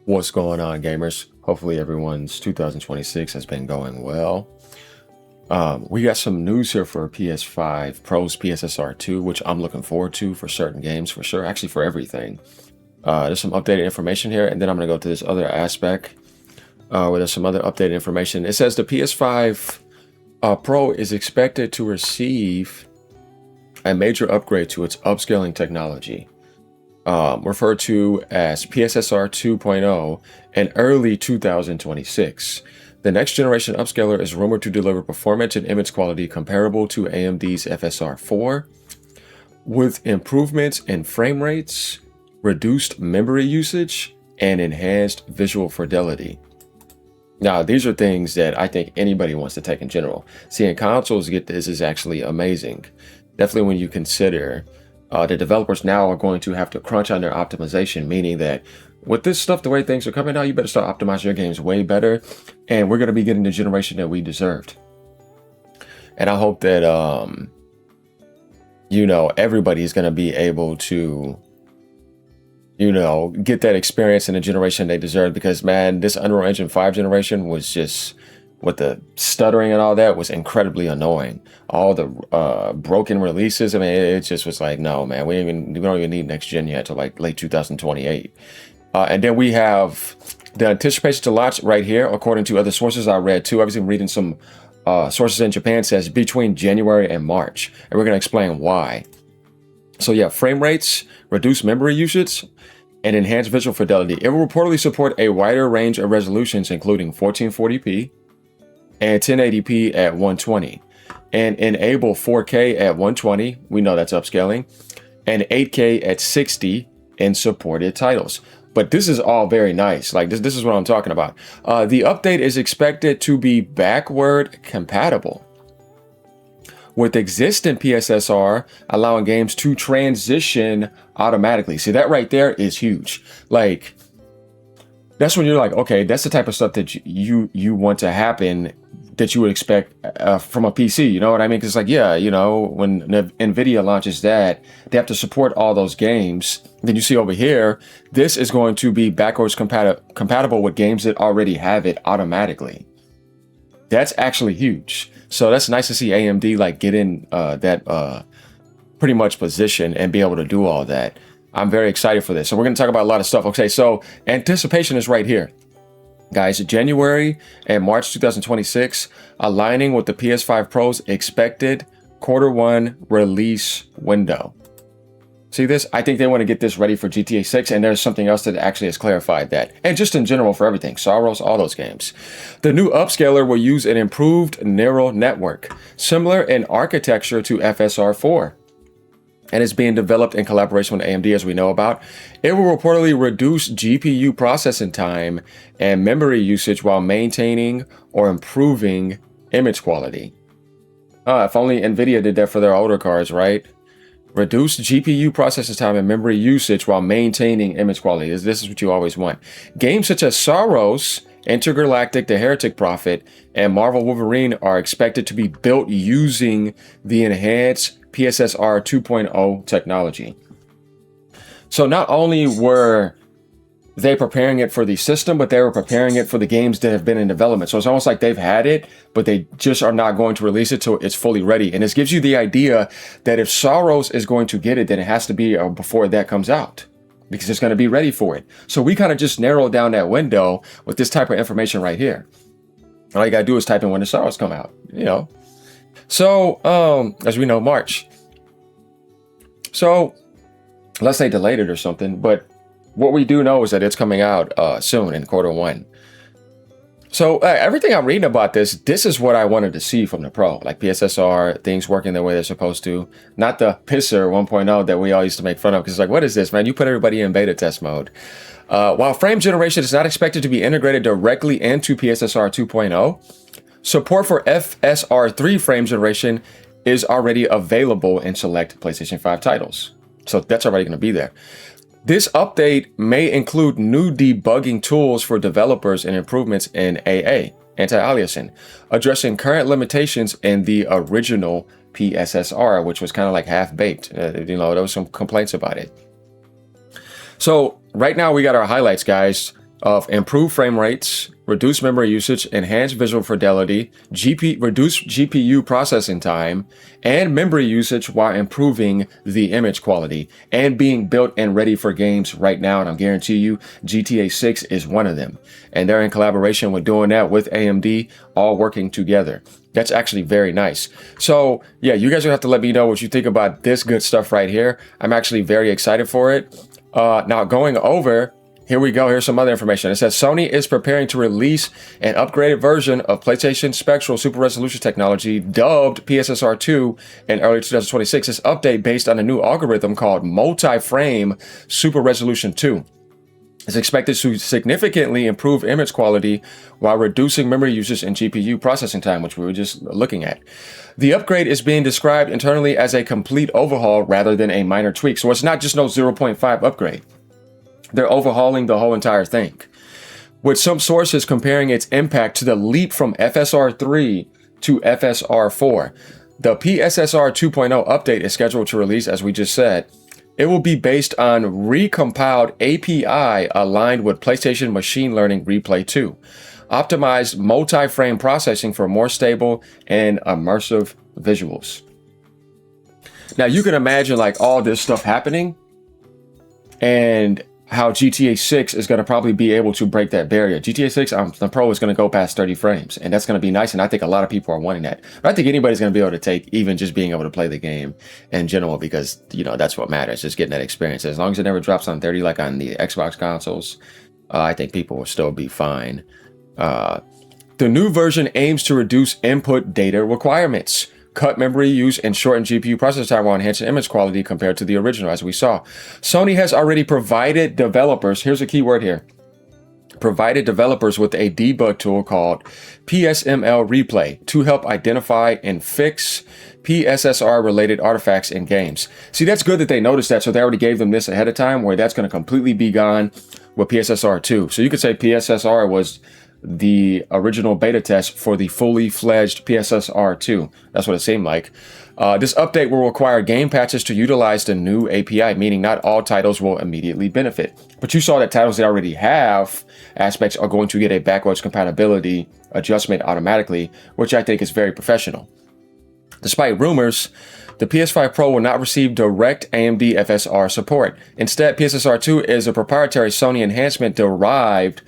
What's going on, gamers? Hopefully everyone's 2026 has been going well. We got some news here for PS5 Pro's PSSR 2, which I'm looking forward to for certain games, for sure, actually for everything. There's some updated information here, and then I'm going to go to this other aspect where there's some other updated information. It says the PS5 Pro is expected to receive a major upgrade to its upscaling technology, referred to as PSSR 2.0, in early 2026. The next generation upscaler is rumored to deliver performance and image quality comparable to AMD's FSR 4, with improvements in frame rates, reduced memory usage, and enhanced visual fidelity. Now, these are things that I think anybody wants to take in general. Seeing consoles get this is actually amazing. Definitely when you consider the developers now are going to have to crunch on their optimization, meaning that with this stuff, the way things are coming out, you better start optimizing your games way better. And we're going to be getting the generation that we deserved. And I hope that, everybody's going to be able to, get that experience in the generation they deserve. Because, man, this Unreal Engine 5 generation was just, with the stuttering and all that, was incredibly annoying. All the broken releases, I mean, it just was like, no, man, we don't even need next gen yet till like late 2028. And then we have the anticipation to launch right here, according to other sources I read too. Obviously, I'm reading some sources in Japan, says between January and March, and we're going to explain why. So yeah, frame rates, reduced memory usage, and enhanced visual fidelity. It will reportedly support a wider range of resolutions, including 1440p and 1080p at 120, and enable 4K at 120. We know that's upscaling, and 8K at 60 in supported titles. But this is all very nice. Like this is what I'm talking about. The update is expected to be backward compatible with existing PSSR, allowing games to transition automatically. See, that right there is huge. Like, that's when you're like, okay, that's the type of stuff that you want to happen, that you would expect from a PC. You know what I mean? Because like, yeah, when NVIDIA launches that, they have to support all those games. Then you see over here, this is going to be backwards compatible with games that already have it automatically. That's actually huge. So that's nice to see AMD like get in that pretty much position and be able to do all that. I'm very excited for this. So we're going to talk about a lot of stuff. Okay, so anticipation is right here. Guys, January and March 2026, aligning with the PS5 Pro's expected Q1 release window. See this? I think they want to get this ready for GTA 6, and there's something else that actually has clarified that. And just in general for everything, Soros, all those games. The new upscaler will use an improved neural network, similar in architecture to FSR 4. And is being developed in collaboration with AMD, as we know about. It will reportedly reduce GPU processing time and memory usage while maintaining or improving image quality. If only NVIDIA did that for their older cards, right? Reduce GPU processing time and memory usage while maintaining image quality. This is what you always want. Games such as Soros, Intergalactic, The Heretic Prophet, and Marvel Wolverine are expected to be built using the enhanced PSSR 2.0 technology. So not only were they preparing it for the system, but they were preparing it for the games that have been in development. So it's almost like they've had it, but they just are not going to release it till it's fully ready. And this gives you the idea that if Soros is going to get it, then it has to be before that comes out, because it's going to be ready for it. So we kind of just narrowed down that window with this type of information right here. All you got to do is type in when the Soros come out, So, as we know, March. So, unless they delayed it or something, but what we do know is that it's coming out soon in Q1. So, everything I'm reading about this is what I wanted to see from the Pro. Like PSSR, things working the way they're supposed to. Not the pisser 1.0 that we all used to make fun of. Because it's like, what is this, man? You put everybody in beta test mode. While frame generation is not expected to be integrated directly into PSSR 2.0, support for FSR 3 frame generation is already available in select PlayStation 5 titles. So that's already going to be there. This update may include new debugging tools for developers and improvements in AA, anti-aliasing, addressing current limitations in the original PSSR, which was kind of like half-baked. There was some complaints about it. So right now we got our highlights, guys. of improved frame rates, reduced memory usage, enhanced visual fidelity, reduced GPU processing time, and memory usage while improving the image quality, and being built and ready for games right now. And I guarantee you, GTA 6 is one of them. And they're in collaboration with doing that with AMD, all working together. That's actually very nice. So yeah, you guys will have to let me know what you think about this good stuff right here. I'm actually very excited for it. Now going over, here we go. Here's some other information. It says Sony is preparing to release an upgraded version of PlayStation Spectral Super Resolution technology, dubbed PSSR 2, in early 2026. This update, based on a new algorithm called Multi-Frame Super Resolution 2, is expected to significantly improve image quality while reducing memory usage and GPU processing time, which we were just looking at. The upgrade is being described internally as a complete overhaul rather than a minor tweak. So it's not just no 0.5 upgrade. They're overhauling the whole entire thing, with some sources comparing its impact to the leap from FSR 3 to FSR 4. The PSSR 2.0 update is scheduled to release, as we just said. It will be based on recompiled API aligned with PlayStation Machine Learning Replay 2, optimized multi-frame processing for more stable and immersive visuals. Now you can imagine like all this stuff happening, and how GTA 6 is going to probably be able to break that barrier. GTA 6, the Pro is going to go past 30 frames, and that's going to be nice, and I think a lot of people are wanting that. But I think anybody's going to be able to take even just being able to play the game in general, because, you know, that's what matters, just getting that experience. As long as it never drops on 30 like on the Xbox consoles, I think people will still be fine. The new version aims to reduce input data requirements, cut memory use, and shorten GPU processing time while enhancing image quality compared to the original, as we saw. Sony has already provided developers, here's a key word here, provided developers with a debug tool called PSML Replay to help identify and fix PSSR related artifacts in games. See, that's good that they noticed that, so they already gave them this ahead of time, where that's going to completely be gone with PSSR 2. So you could say PSSR was the original beta test for the fully fledged PSSR 2. That's what it seemed like. This update will require game patches to utilize the new API, meaning not all titles will immediately benefit. But you saw that titles that already have aspects are going to get a backwards compatibility adjustment automatically, which I think is very professional. Despite rumors, the PS5 Pro will not receive direct AMD FSR support. Instead, PSSR 2 is a proprietary Sony enhancement derived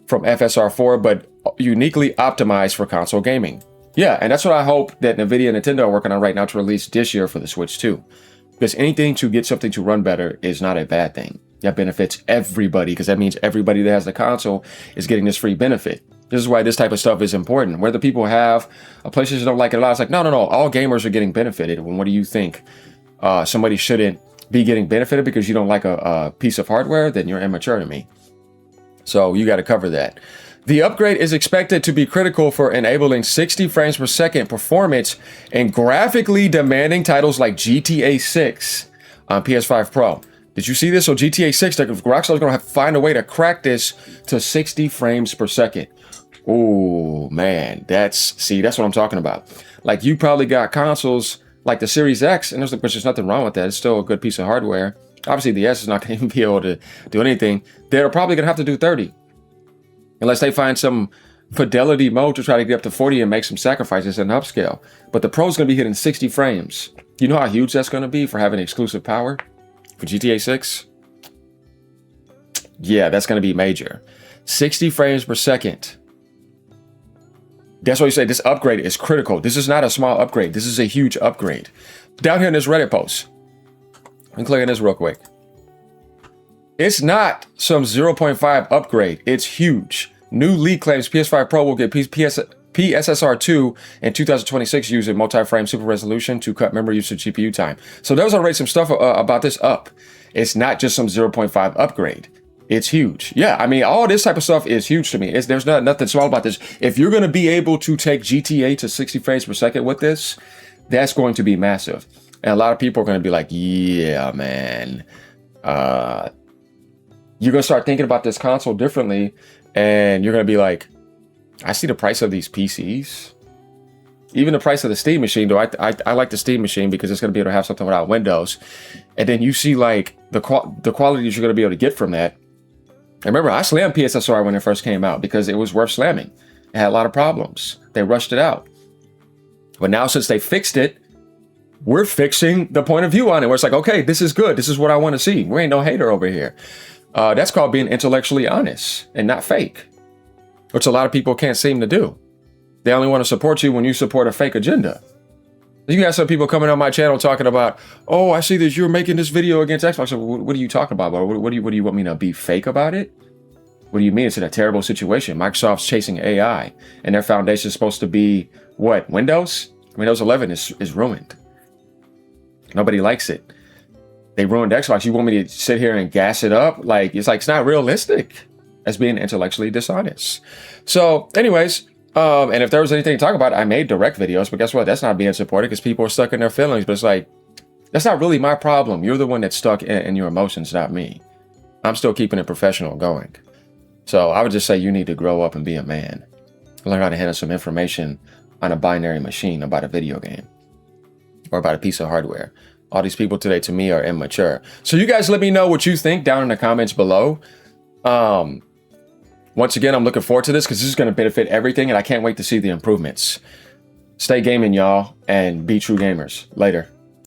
from FSR 4, but uniquely optimized for console gaming. Yeah, and that's what I hope that Nvidia and Nintendo are working on right now to release this year for the Switch 2. Because anything to get something to run better is not a bad thing. That benefits everybody, because that means everybody that has the console is getting this free benefit. This is why this type of stuff is important. Whether people have a PlayStation don't like it a lot, it's like, no, all gamers are getting benefited. And what do you think? Somebody shouldn't be getting benefited because you don't like a piece of hardware? Then you're immature to me. So you got to cover that. The upgrade is expected to be critical for enabling 60 frames per second performance in graphically demanding titles like GTA 6 on PS5 Pro. Did you see this? So GTA 6, Rockstar's going to have to find a way to crack this to 60 frames per second. Oh man, that's what I'm talking about. Like, you probably got consoles like the Series X, and there's nothing wrong with that. It's still a good piece of hardware. Obviously, the S is not going to even be able to do anything. They're probably going to have to do 30. Unless they find some fidelity mode to try to get up to 40 and make some sacrifices in upscale. But the Pro's going to be hitting 60 frames. You know how huge that's going to be for having exclusive power for GTA 6? Yeah, that's going to be major. 60 frames per second. That's why you say this upgrade is critical. This is not a small upgrade. This is a huge upgrade. Down here in this Reddit post, and click on this real quick. It's not some 0.5 upgrade. It's huge. New leak claims PS5 Pro will get PSSR 2 in 2026 using multi-frame super resolution to cut memory usage GPU time. So there was already some stuff about this up. It's not just some 0.5 upgrade. It's huge. Yeah, I mean, all this type of stuff is huge to me. There's nothing small about this. If you're going to be able to take GTA to 60 frames per second with this, that's going to be massive. And a lot of people are going to be like, yeah, man. You're going to start thinking about this console differently. And you're going to be like, I see the price of these PCs. Even the price of the Steam machine, though, I like the Steam machine because it's going to be able to have something without Windows. And then you see like the quality that you're going to be able to get from that. I remember I slammed PSSR when it first came out because it was worth slamming. It had a lot of problems. They rushed it out. But now since they fixed it, we're fixing the point of view on it, where it's like, okay, this is good. This is what I want to see. We ain't no hater over here. That's called being intellectually honest and not fake, which a lot of people can't seem to do. They only want to support you when you support a fake agenda. You got some people coming on my channel talking about, oh, I see that you're making this video against Xbox. What are you talking about, bro? What do you want me to be fake about it? What do you mean? It's in a terrible situation. Microsoft's chasing AI, and their foundation is supposed to be what? Windows? Windows 11 is ruined. Nobody likes it. They ruined Xbox. You want me to sit here and gas it up? It's not realistic. As being intellectually dishonest. So, anyways, and if there was anything to talk about, I made direct videos, but guess what? That's not being supported because people are stuck in their feelings. But it's like, that's not really my problem. You're the one that's stuck in your emotions, not me. I'm still keeping it professional going. So I would just say you need to grow up and be a man. Learn how to handle some information on a binary machine about a video game or about a piece of hardware. All these people today, to me, are immature. So you guys let me know what you think down in the comments below. Once again, I'm looking forward to this because this is going to benefit everything, and I can't wait to see the improvements. Stay gaming, y'all, and be true gamers. Later.